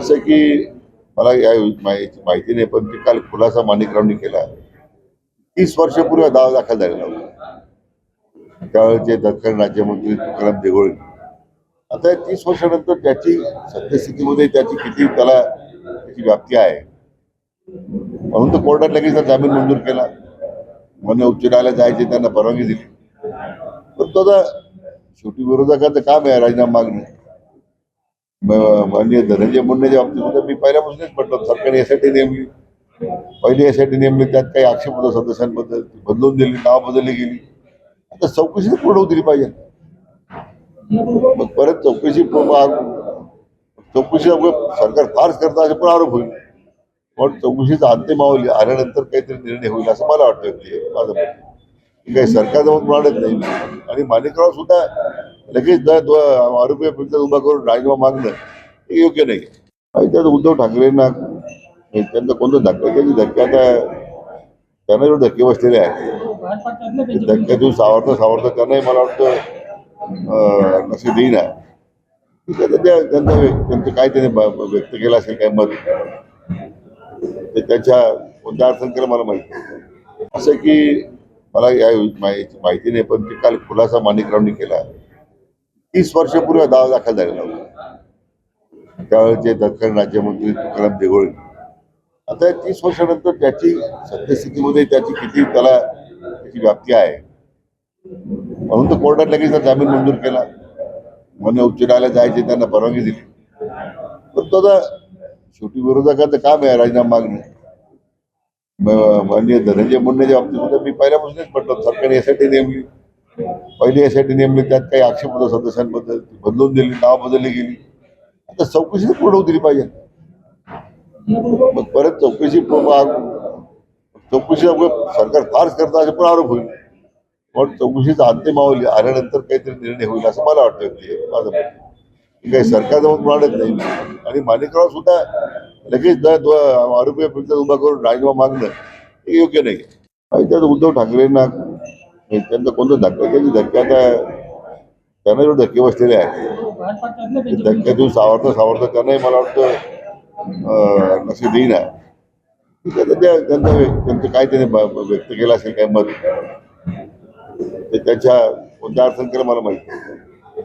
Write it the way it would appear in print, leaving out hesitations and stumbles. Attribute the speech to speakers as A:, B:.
A: असं की मला या याची माहिती नाही, पण ते काल खुलासा माणिकरावनी केला. 30 वर्षापूर्वी हा दावा दाखल झालेला होता. त्यावेळेचे दक्षिण राज्यमंत्री तुकाराम देगोळे. आता 30 वर्षानंतर त्याची सद्यस्थितीमध्ये त्याची किती त्याची व्याप्ती आहे, म्हणून तर कोर्टात लगेच जामीन मंजूर केला. मान्य उच्च न्यायालयात जायची त्यांना परवानगी दिली. पण तो आता शेवटी विरोधकांचं काम आहे राजीनामा मागणं. माननीय धनंजय मुंडेच्या बाबतीत सुद्धा मी पहिल्यापासूनच म्हटलं, सरकारने यासाठी नेमली, पहिली यासाठी नेमली, त्यात काही आक्षेप होता सदस्यांबद्दल, बदलून दिली, नाव बदलली गेली. आता चौकशी पूर्ण दिली पाहिजे. मग परत चौकशी सरकार फारच करता असे पण आरोप होईल. पण चौकशीचा अंतिम आल्यानंतर काहीतरी निर्णय होईल असं मला वाटतं. ते माझं मत. काही सरकारजवळ मांडत नाही. आणि माणिकराव सुद्धा लगेच आरोपी उभा करून राजीनामा मागणं हे योग्य नाही. आणि त्यात उद्धव ठाकरेंना त्यांचा कोणता धक्का आता त्यांना जेवढे धक्के बसलेले आहेत, धक्क्यातून सावरता त्यांनाही मला वाटतं लक्ष देईना. त्यांचं काय त्याने व्यक्त केलं असेल काय मत, ते त्याच्या कोणत्या अडचण केलं मला माहिती नाही. असं की मला या याची माहिती नाही, पण ते काल खुलासा माणिकरावनी केला. 30 वर्षापूर्वी हा दावा दाखल झालेला होता. त्यावेळेचे दक्षिण राज्यमंत्री तुकाराम देगोळे. आता 30 वर्षानंतर त्याची सद्यस्थितीमध्ये त्याची किती त्याची व्याप्ती आहे, म्हणून तर कोर्टात लगेच जामीन मंजूर केला. मान्य उच्च न्यायालयात जायची त्यांना परवानगी दिली. पण तो आता शेवटी विरोधकांचं काम आहे राजीनामा मागणं. माननीय धनंजय मुंडेच्या बाबतीत सुद्धा मी पहिल्यापासूनच म्हटलं, सरकारने यासाठी नेमली, पहिली यासाठी नेमली, त्यात काही आक्षेप होता सदस्यांबद्दल, बदलून दिली, नाव बदलली गेली. आता चौकशी पूर्ण दिली पाहिजे. मग परत चौकशी सरकार फारच करता असे पण आरोप होईल. पण चौकशीचा अंतिम आल्यानंतर काहीतरी निर्णय होईल असं मला वाटतं. ते माझं मत. काही सरकारजवळ मांडत नाही. आणि माणिकराव सुद्धा लगेच आरोपी उभा करून राजीनामा मागणं हे योग्य नाही. आणि त्यात उद्धव ठाकरेंना त्यांचा कोणता धक्का आता त्यांना जेवढे धक्के बसलेले आहेत, धक्क्यातून सावरता त्यांनाही मला वाटतं लक्ष देईना. त्यांचं काय त्याने व्यक्त केलं असेल काय मत, ते त्याच्या कोणत्या अडचण केलं मला माहिती नाही.